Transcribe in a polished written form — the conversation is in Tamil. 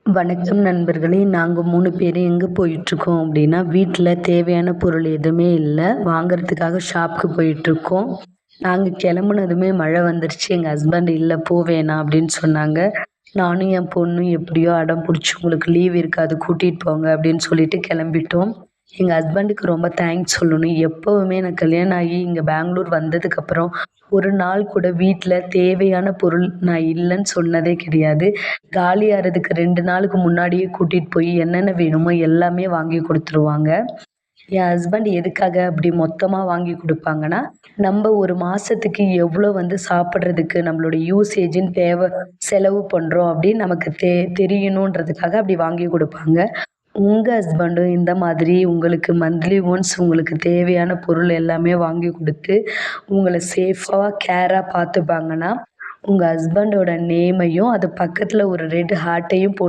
வணக்கம் நண்பர்களே! நாங்க 3 பேரு எங்க போயிட்டுருக்கோம் அப்டின்னா, வீட்ல தேவையான பொருள் எதுவுமே இல்ல. வாங்குறதுக்காக ஷாப்க்கு போயிட்டுருக்கோம். நாங்க கெளம்புனதுமே மழை வந்துருச்சு. எங்க ஹஸ்பண்ட் "இல்ல போ வேணாம்" அப்டின்னு சொன்னாங்க. நானும் என் பொண்ணும் எப்படியோ அடம் புடிச்சு "உங்களுக்கு லீவ் இருக்காது கூட்டிட்டு போங்க" அப்டின்னு சொல்லிட்டு கெளம்பிட்டோம். எங்க ஹஸ்பண்டுக்கு ரொம்ப தேங்க்ஸ் சொல்லணும். எப்பவுமே நான் கல்யாணம் ஆகி இங்க பெங்களூர் வந்ததுக்கப்புறம், ஒரு நாள் கூட வீட்ல தேவையான பொருள் நான் இல்லன்னு சொன்னதே கிடையாது. காலியாறதுக்கு 2 நாளுக்கு முன்னாடியே கூட்டிட்டு போய் என்னென்ன வேணுமோ எல்லாமே வாங்கி குடுத்துருவாங்க. என் ஹஸ்பண்ட் எதுக்காக அப்படி மொத்தமா வாங்கி குடுப்பாங்கன்னா, நம்ப ஒரு மாசத்துக்கு எவ்வளோ சாப்பிடுறதுக்கு நம்மளோட யூசேஜ்ன்னு செலவு பண்றோம் அப்படின்னு நமக்கு தெரியணுன்றதுக்காக அப்படி வாங்கி குடுப்பாங்க. உங்க ஹஸ்பண்டும் இந்த மாதிரி உங்களுக்கு மந்த்லி ஒன்ஸ் உங்களுக்கு தேவையான பொருள் எல்லாமே வாங்கி குடுத்து, உங்கள சேஃபா, கேரா பார்த்துப்பாங்கன்னா, உங்க ஹஸ்பண்டோட நேமையும், அது பக்கத்துல ஒரு ரெட் ஹார்ட்டையும்